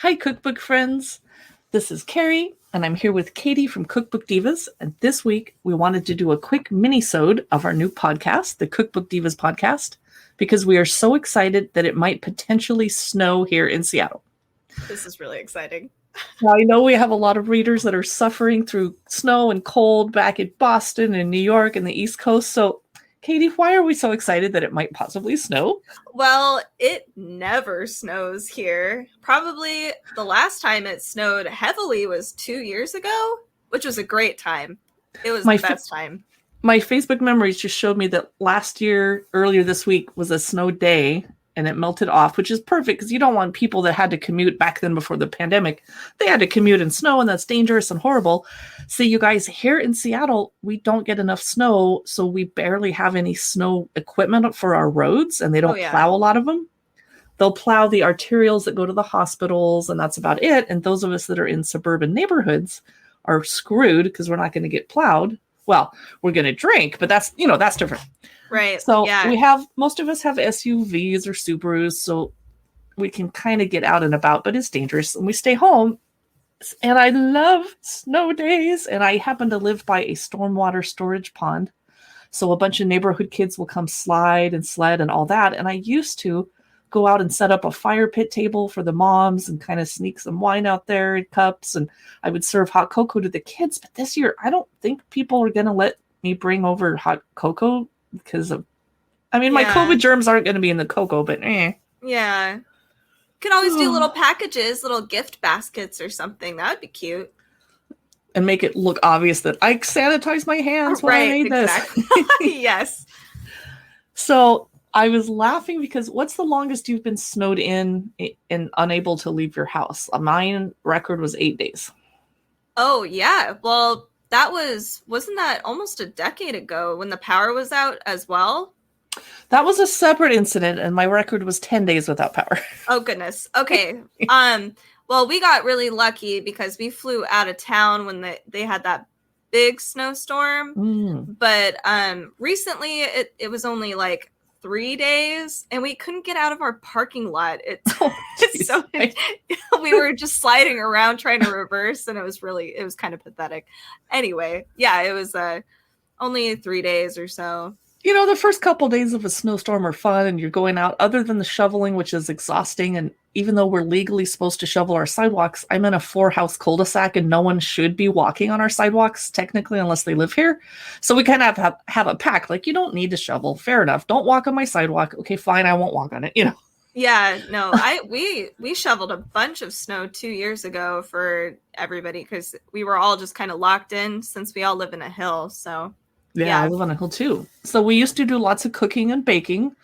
Hi, cookbook friends. This is Carrie, and I'm here with Katie from Cookbook Divas. And this week, we wanted to do a quick mini-sode of our new podcast, the Cookbook Divas podcast, because we are so excited that it might potentially snow here in Seattle. This is really exciting. Now, I know we have a lot of readers that are suffering through snow and cold back in Boston and New York and the East Coast. So, Katie, why are we so excited that it might possibly snow? Well, it never snows here. Probably the last time it snowed heavily was 2 years ago, which was a great time. It was the best time. My Facebook memories just showed me that last year, earlier this week, was a snow day, and it melted off, which is perfect because you don't want people that had to commute back then before the pandemic. They had to commute in snow, and that's dangerous and horrible. So you guys, here in Seattle, we don't get enough snow, so we barely have any snow equipment for our roads, and they don't plow a lot of them. They'll plow the arterials that go to the hospitals, and that's about it. And those of us that are in suburban neighborhoods are screwed because we're not going to get plowed. Well, we're going to drink, but that's different. Right. So most of us have SUVs or Subarus, so we can kind of get out and about, but it's dangerous. And we stay home. And I love snow days. And I happen to live by a stormwater storage pond. So a bunch of neighborhood kids will come slide and sled and all that. And I used to go out and set up a fire pit table for the moms and kind of sneak some wine out there in cups. And I would serve hot cocoa to the kids. But this year, I don't think people are going to let me bring over hot cocoa because of, my COVID germs aren't going to be in the cocoa, but Yeah. You could always do little packages, little gift baskets or something. That would be cute. And make it look obvious that I sanitized my hands when I made this. Yes. So I was laughing because what's the longest you've been snowed in and unable to leave your house? Mine record was 8 days. Oh, yeah. Well, wasn't that almost a decade ago when the power was out as well? That was a separate incident, and my record was 10 days without power. Oh, goodness. Okay. Well, we got really lucky because we flew out of town when they had that big snowstorm. But recently, it was only like 3 days, and we couldn't get out of our parking lot. We were just sliding around trying to reverse, and it was kind of pathetic. Anyway, yeah, it was only 3 days or so. The first couple days of a snowstorm are fun, and you're going out, other than the shoveling, which is exhausting. And even though we're legally supposed to shovel our sidewalks, I'm in a 4-house cul-de-sac, and no one should be walking on our sidewalks, technically, unless they live here. So we kind of have a pact. Like, you don't need to shovel. Fair enough. Don't walk on my sidewalk. Okay, fine. I won't walk on it, Yeah, no, we shoveled a bunch of snow 2 years ago for everybody because we were all just kind of locked in since we all live in a hill. So yeah, I live on a hill too. So we used to do lots of cooking and baking.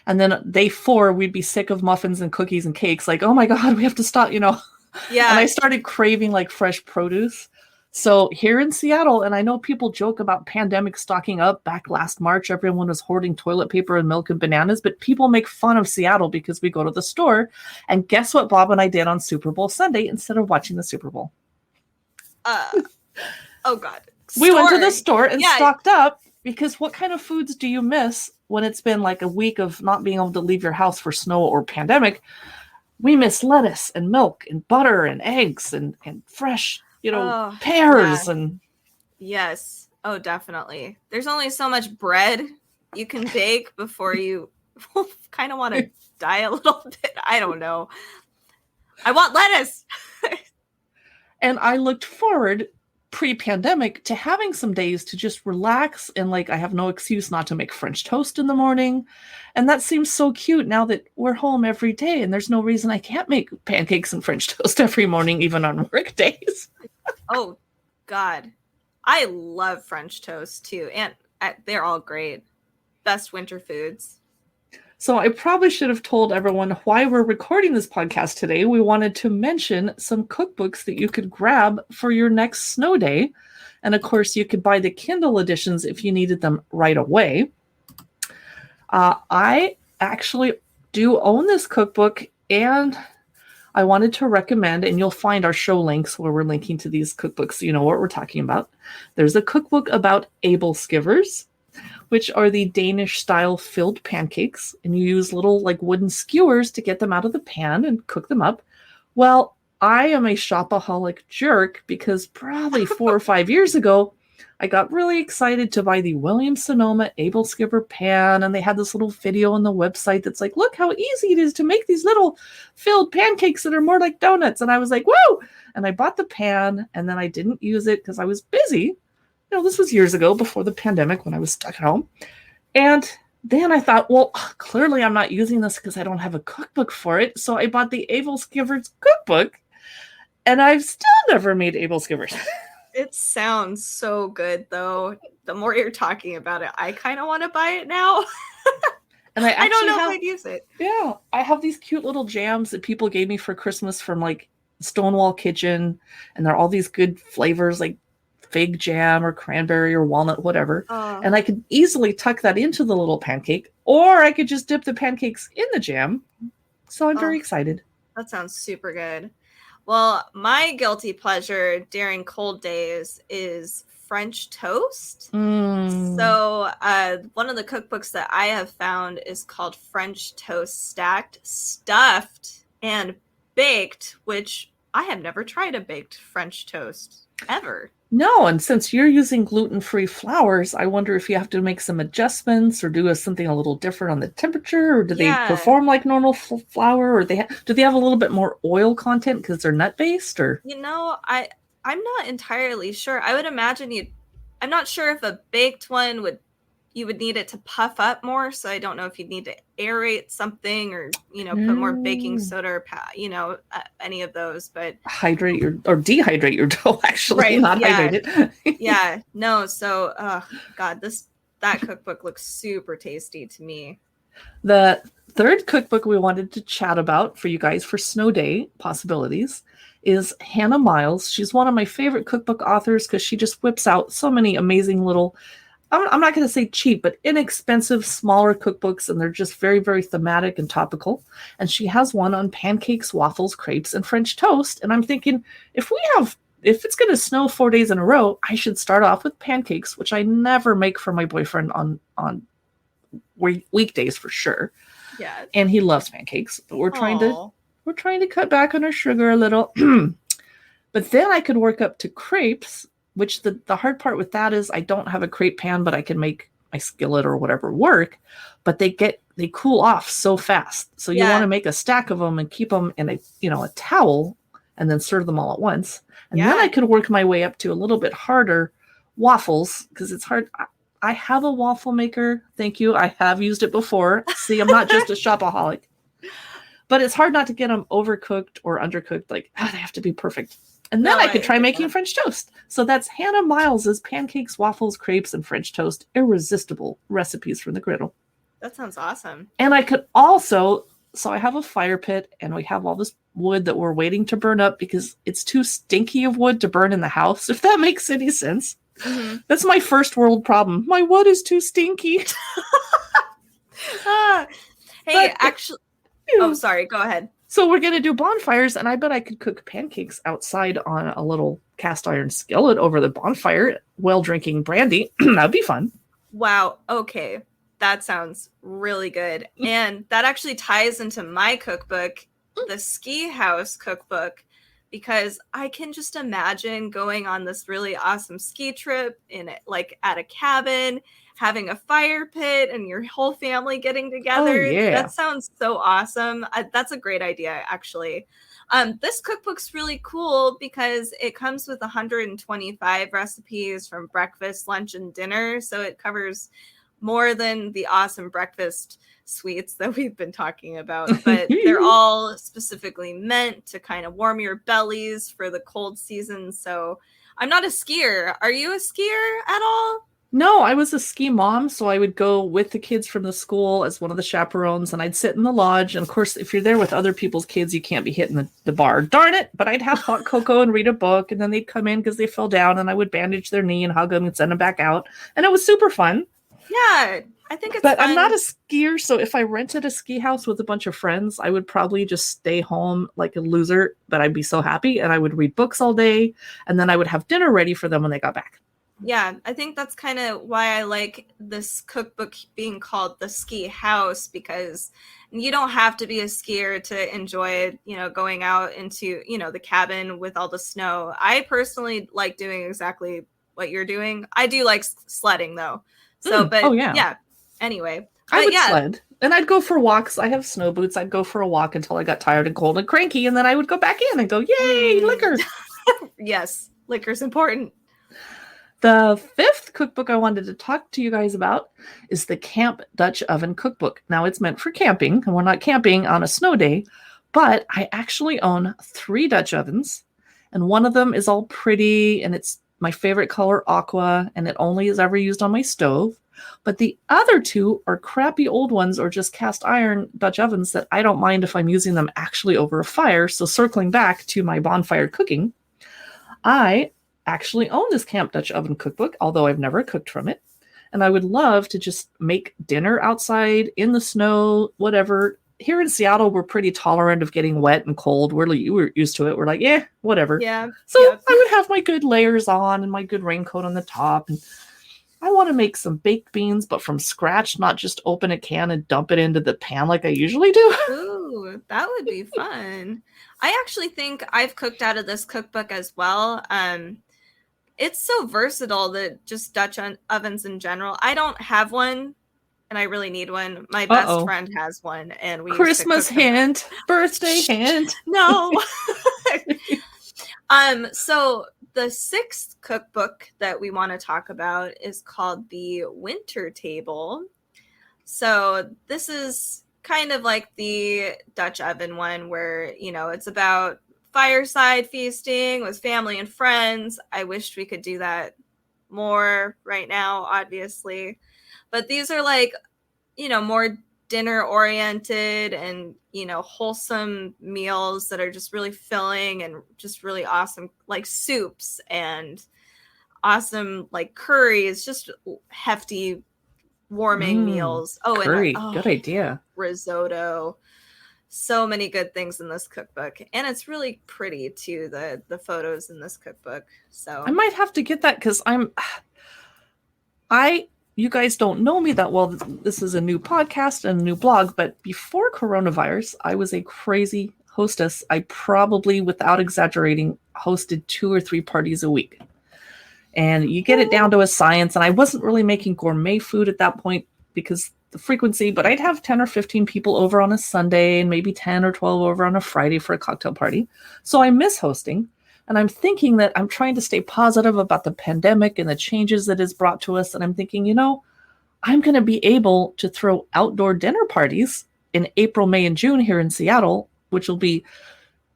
And then day 4, we'd be sick of muffins and cookies and cakes. Like, oh my God, we have to stop, Yeah. And I started craving like fresh produce. So here in Seattle, and I know people joke about pandemic stocking up. Back last March, everyone was hoarding toilet paper and milk and bananas. But people make fun of Seattle because we go to the store. And guess what Bob and I did on Super Bowl Sunday instead of watching the Super Bowl? Oh God. We went to the store and stocked up, because what kind of foods do you miss when it's been like a week of not being able to leave your house for snow or pandemic? We miss lettuce and milk and butter and eggs and fresh, pears and. Yes. Oh, definitely. There's only so much bread you can bake before you kind of want to die a little bit. I don't know. I want lettuce. And I looked forward pre-pandemic to having some days to just relax, and like I have no excuse not to make French toast in the morning. And that seems so cute now that we're home every day, and there's no reason I can't make pancakes and French toast every morning, even on work days. Oh God, I love French toast too, and they're all great. Best winter foods. So I probably should have told everyone why we're recording this podcast today. We wanted to mention some cookbooks that you could grab for your next snow day. And of course, you could buy the Kindle editions if you needed them right away. I actually do own this cookbook, and I wanted to recommend, and you'll find our show links where we're linking to these cookbooks so you know what we're talking about. There's a cookbook about Able skivers, which are the Danish-style filled pancakes, and you use little like wooden skewers to get them out of the pan and cook them up. Well, I am a shopaholic jerk because probably 4 or 5 years ago, I got really excited to buy the Williams-Sonoma Able Skipper pan, and they had this little video on the website that's like, look how easy it is to make these little filled pancakes that are more like donuts. And I was like, whoa! And I bought the pan, and then I didn't use it because I was busy. This was years ago before the pandemic when I was stuck at home. And then I thought, well, clearly I'm not using this because I don't have a cookbook for it. So I bought the Able Skippers cookbook, and I've still never made Able Skippers. It sounds so good, though. The more you're talking about it, I kind of want to buy it now. And I don't know if I'd use it. Yeah, I have these cute little jams that people gave me for Christmas from like Stonewall Kitchen, and they're all these good flavors like fig jam or cranberry or walnut, whatever. And I could easily tuck that into the little pancake, or I could just dip the pancakes in the jam. So I'm very excited. That sounds super good. Well, my guilty pleasure during cold days is French toast. So one of the cookbooks that I have found is called French Toast Stacked, Stuffed, and Baked, which I have never tried a baked French toast ever. No, and since you're using gluten-free flours, I wonder if you have to make some adjustments or do something a little different on the temperature, or do they perform like normal flour, or do they have a little bit more oil content because they're nut-based? Or I'm not entirely sure. I would imagine I'm not sure if a baked one you would need it to puff up more, so I don't know if you'd need to aerate something or put more baking soda or any of those, but hydrate or dehydrate your dough, actually, right, not hydrate it. Yeah, no, so god, that cookbook looks super tasty to me. The third cookbook we wanted to chat about for you guys for Snow Day possibilities is Hannah Miles. She's one of my favorite cookbook authors because she just whips out so many amazing little, I'm not going to say cheap, but inexpensive, smaller cookbooks, and they're just very, very thematic and topical. And she has one on pancakes, waffles, crepes, and French toast. And I'm thinking, if it's going to snow 4 days in a row, I should start off with pancakes, which I never make for my boyfriend on weekdays for sure. Yeah. And he loves pancakes, but we're trying to cut back on our sugar a little. But then I could work up to crepes, which the hard part with that is I don't have a crepe pan, but I can make my skillet or whatever work. But they cool off so fast. So you want to make a stack of them and keep them in a towel and then serve them all at once. And then I could work my way up to a little bit harder waffles, because it's hard. I have a waffle maker. Thank you. I have used it before. See, I'm not just a shopaholic. But it's hard not to get them overcooked or undercooked. Like, they have to be perfect. And then I could try making French toast. So that's Hannah Miles's Pancakes, Waffles, Crepes, and French Toast Irresistible Recipes from the Griddle. That sounds awesome. And I could also, so I have a fire pit, and we have all this wood that we're waiting to burn up because it's too stinky of wood to burn in the house, if that makes any sense. Mm-hmm. That's my first world problem. My wood is too stinky. Actually, sorry, go ahead. So we're going to do bonfires, and I bet I could cook pancakes outside on a little cast iron skillet over the bonfire while drinking brandy. That'd be fun. Wow. Okay. That sounds really good. And that actually ties into my cookbook, the Ski House cookbook, because I can just imagine going on this really awesome ski trip at a cabin, having a fire pit and your whole family getting together. Oh, yeah. That sounds so awesome. That's a great idea, actually. This cookbook's really cool because it comes with 125 recipes from breakfast, lunch, and dinner. So it covers more than the awesome breakfast sweets that we've been talking about, but they're all specifically meant to kind of warm your bellies for the cold season. So I'm not a skier. Are you a skier at all? No, I was a ski mom, so I would go with the kids from the school as one of the chaperones, and I'd sit in the lodge. And of course, if you're there with other people's kids, you can't be hitting the bar. Darn it! But I'd have hot cocoa and read a book, and then they'd come in because they fell down, and I would bandage their knee and hug them and send them back out. And it was super fun. Yeah, I think it's But fun. I'm not a skier, so if I rented a ski house with a bunch of friends, I would probably just stay home like a loser, but I'd be so happy, and I would read books all day, and then I would have dinner ready for them when they got back. Yeah, I think that's kind of why I like this cookbook being called The Ski House, because you don't have to be a skier to enjoy, going out into, the cabin with all the snow. I personally like doing exactly what you're doing. I do like sledding though. So, Oh, but yeah. yeah, anyway. I But would yeah, sled. And I'd go for walks. I have snow boots. I'd go for a walk until I got tired and cold and cranky. And then I would go back in and go, yay, liquor. Yes, liquor's important. The fifth cookbook I wanted to talk to you guys about is the Camp Dutch Oven Cookbook. Now, it's meant for camping, and we're not camping on a snow day, but I actually own 3 Dutch ovens, and one of them is all pretty, and it's my favorite color, aqua, and it only is ever used on my stove. But the other 2 are crappy old ones or just cast iron Dutch ovens that I don't mind if I'm using them actually over a fire. So circling back to my bonfire cooking, I actually own this Camp Dutch Oven cookbook, although I've never cooked from it. And I would love to just make dinner outside in the snow, whatever. Here in Seattle, we're pretty tolerant of getting wet and cold. We're used to it. We're like, yeah, whatever. Yeah. So I would have my good layers on and my good raincoat on the top. And I want to make some baked beans, but from scratch, not just open a can and dump it into the pan like I usually do. Ooh, that would be fun. I actually think I've cooked out of this cookbook as well. It's so versatile, that just Dutch ovens in general. I don't have one, and I really need one. My best friend has one, and we Christmas hint, birthday hint. No. So the 6th cookbook that we want to talk about is called the Winter Table. So this is kind of like the Dutch oven one, where, it's about fireside feasting with family and friends. I wish we could do that more right now, obviously. But these are like, more dinner oriented and, wholesome meals that are just really filling and just really awesome, like soups and awesome, like curries, just hefty, warming meals. Oh, curry. And good idea. Risotto. So many good things in this cookbook, and it's really pretty too, the photos in this cookbook. So I might have to get that, because you guys don't know me that well. This is a new podcast and a new blog, but before coronavirus, I was a crazy hostess. I probably, without exaggerating, hosted 2 or 3 parties a week. And you get it down to a science, and I wasn't really making gourmet food at that point because the frequency, but I'd have 10 or 15 people over on a Sunday and maybe 10 or 12 over on a Friday for a cocktail party. So I miss hosting. And I'm thinking that I'm trying to stay positive about the pandemic and the changes that it's brought to us. And I'm thinking, I'm going to be able to throw outdoor dinner parties in April, May, and June here in Seattle, which will be,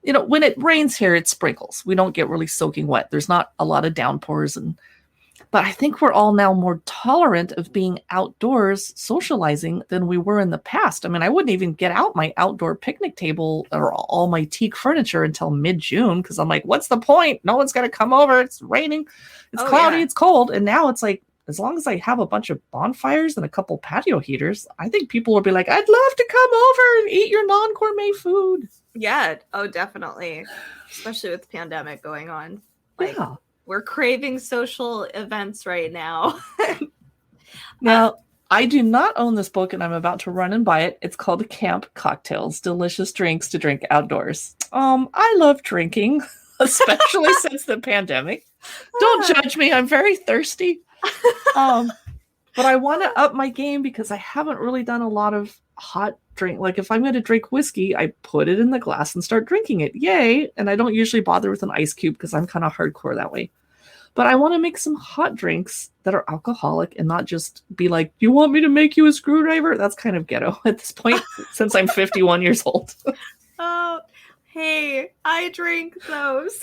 when it rains here, it sprinkles. We don't get really soaking wet. There's not a lot of downpours. But I think we're all now more tolerant of being outdoors socializing than we were in the past. I mean, I wouldn't even get out my outdoor picnic table or all my teak furniture until mid-June, because I'm like, what's the point? No one's going to come over. It's raining. It's cloudy. Yeah. It's cold. And now it's like, as long as I have a bunch of bonfires and a couple patio heaters, I think people will be like, I'd love to come over and eat your non-gourmet food. Yeah. Oh, definitely. Especially with the pandemic going on. Yeah. We're craving social events right now. Now, I do not own this book, and I'm about to run and buy it. It's called Camp Cocktails, Delicious Drinks to Drink Outdoors. I love drinking, especially since the pandemic. Don't judge me. I'm very thirsty. But I want to up my game because I haven't really done a lot of hot drink. Like if I'm going to drink whiskey, I put it in the glass and start drinking it. Yay. And I don't usually bother with an ice cube because I'm kind of hardcore that way. But I want to make some hot drinks that are alcoholic and not just be like, you want me to make you a screwdriver? That's kind of ghetto at this point since I'm 51 years old. Oh, hey, I drink those.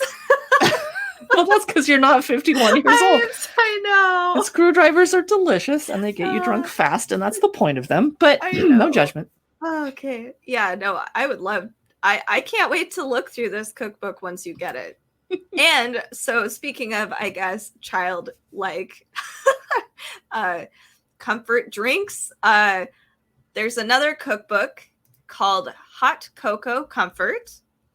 Well, that's because you're not 51 years old. I know. And screwdrivers are delicious and they get you drunk fast, and that's the point of them. But no judgment. Okay. Yeah, no, I would love. I can't wait to look through this cookbook once you get it. And so, speaking of, I guess, childlike comfort drinks, there's another cookbook called Hot Cocoa Comfort.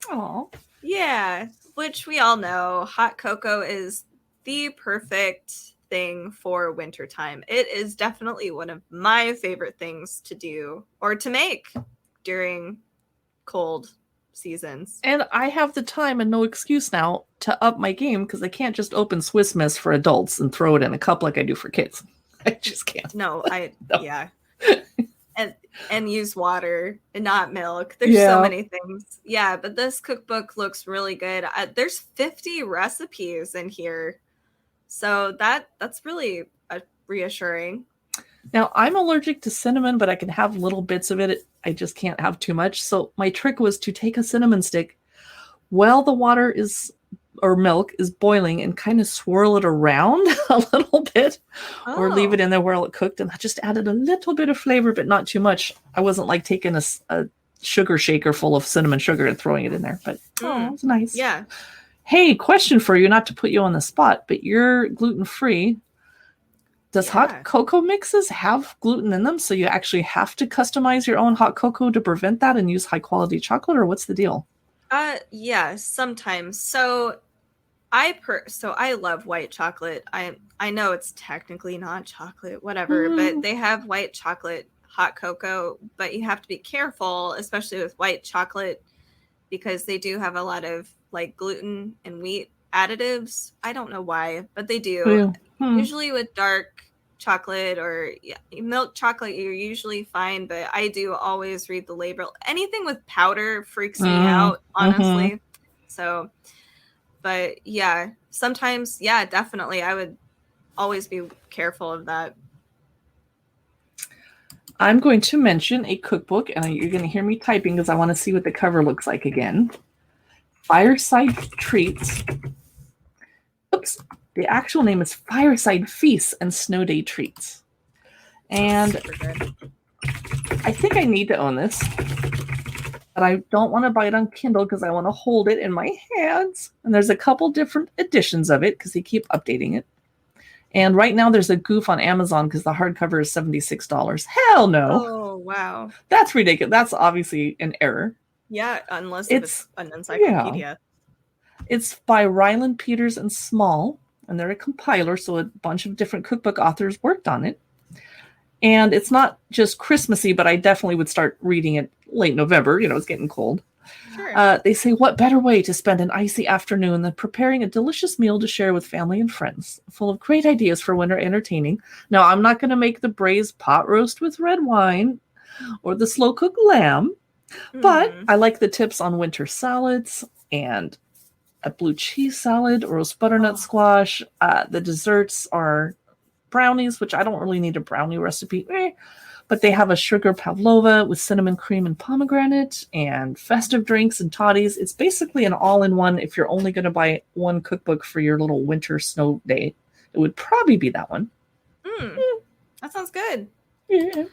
Oh, yeah. Which we all know, hot cocoa is the perfect thing for wintertime. It is definitely one of my favorite things to do or to make during cold seasons. And I have the time and no excuse now to up my game because I can't just open Swiss Miss for adults and throw it in a cup like I do for kids. I just can't. No, No. Yeah. And use water and not milk. There's so many things. Yeah, but this cookbook looks really good. There's 50 recipes in here. So that's really reassuring. Now, I'm allergic to cinnamon, but I can have little bits of it. I just can't have too much. So my trick was to take a cinnamon stick while the water or milk is boiling and kind of swirl it around a little bit or leave it in there while it cooked. And that just added a little bit of flavor, but not too much. I wasn't like taking a sugar shaker full of cinnamon sugar and throwing it in there, but it's nice. Yeah. Hey, question for you, not to put you on the spot, but you're gluten-free. Does hot cocoa mixes have gluten in them? So you actually have to customize your own hot cocoa to prevent that and use high quality chocolate, or what's the deal? Yeah, sometimes. So I love white chocolate. I know it's technically not chocolate, whatever, but they have white chocolate hot cocoa, but you have to be careful, especially with white chocolate, because they do have a lot of like gluten and wheat additives. I don't know why, but they do. Usually with dark chocolate or milk chocolate, you're usually fine, but I do always read the label. Anything with powder freaks me out, honestly. So, but yeah, sometimes, definitely, I would always be careful of that. I'm going to mention a cookbook, and you're going to hear me typing because I want to see what the cover looks like again. Fireside Treats. Oops. The actual name is Fireside Feasts and Snow Day Treats. And I think I need to own this, but I don't want to buy it on Kindle because I want to hold it in my hands. And there's a couple different editions of it because they keep updating it. And right now there's a goof on Amazon because the hardcover is $76. Hell no. Oh, wow. That's ridiculous. That's obviously an error. Yeah, unless it's an encyclopedia. Yeah. It's by Ryland, Peters, and Small, and they're a compiler, so a bunch of different cookbook authors worked on it. And it's not just Christmassy, but I definitely would start reading it late November. It's getting cold. Sure. They say, what better way to spend an icy afternoon than preparing a delicious meal to share with family and friends, full of great ideas for winter entertaining. Now, I'm not going to make the braised pot roast with red wine or the slow-cooked lamb, but I like the tips on winter salads and a blue cheese salad, roast butternut squash. The desserts are brownies, which I don't really need a brownie recipe, but they have a sugar pavlova with cinnamon cream and pomegranate and festive drinks and toddies. It's basically an all-in-one. If you're only going to buy one cookbook for your little winter snow day, it would probably be that one. That sounds good. Yeah.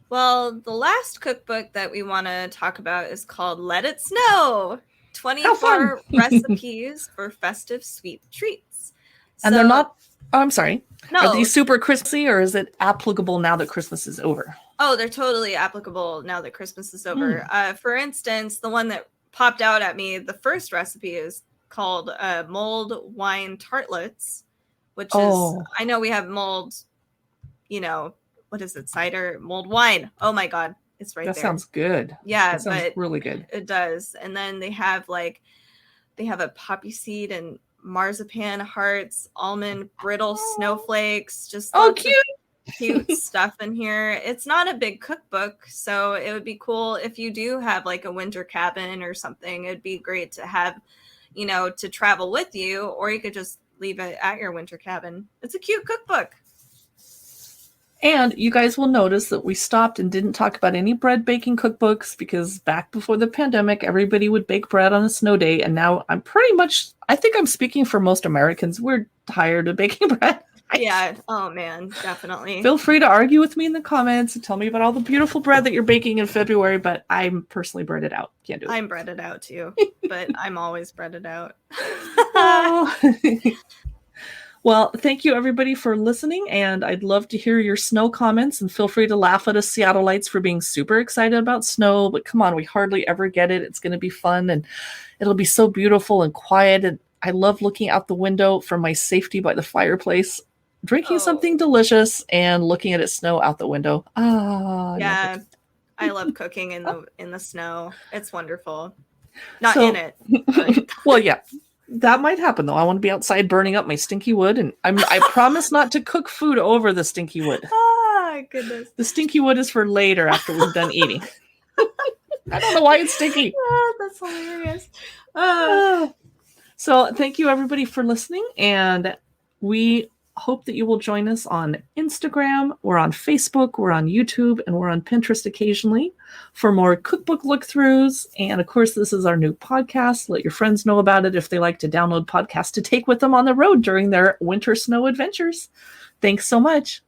Well, the last cookbook that we want to talk about is called Let It Snow. 24 recipes for festive sweet treats. And they're not, I'm sorry. No. Are these super Christmassy, or is it applicable now that Christmas is over? Oh, they're totally applicable now that Christmas is over. For instance, the one that popped out at me, the first recipe is called mulled wine tartlets, which is, I know we have mulled, what is it? Cider, mulled wine. Oh my God. It's right there. That sounds good. Yeah, that sounds really good. It does. And then they have a poppy seed and marzipan hearts, almond brittle snowflakes, just cute stuff in here. It's not a big cookbook, so it would be cool if you do have like a winter cabin or something. It'd be great to have, to travel with you, or you could just leave it at your winter cabin. It's a cute cookbook. And you guys will notice that we stopped and didn't talk about any bread baking cookbooks because back before the pandemic, everybody would bake bread on a snow day. And now I think I'm speaking for most Americans. We're tired of baking bread. Yeah. Oh, man. Definitely. Feel free to argue with me in the comments and tell me about all the beautiful bread that you're baking in February. But I'm personally breaded out. Can't do it. I'm breaded out, too. But I'm always breaded out. Well, thank you, everybody, for listening, and I'd love to hear your snow comments, and feel free to laugh at us Seattleites for being super excited about snow, but come on, we hardly ever get it. It's going to be fun, and it'll be so beautiful and quiet, and I love looking out the window from my safety by the fireplace. drinking something delicious and looking at it snow out the window. Yeah. I love cooking in the snow. It's wonderful. Not in it. But. Well, yeah. That might happen though. I want to be outside burning up my stinky wood, and I promise not to cook food over the stinky wood. Oh, goodness. The stinky wood is for later after we're done eating. I don't know why it's stinky. That's hilarious. So thank you everybody for listening, and we hope that you will join us on Instagram. We're on Facebook, we're on YouTube, and we're on Pinterest occasionally for more cookbook look-throughs. And of course, this is our new podcast. Let your friends know about it if they like to download podcasts to take with them on the road during their winter snow adventures. Thanks so much.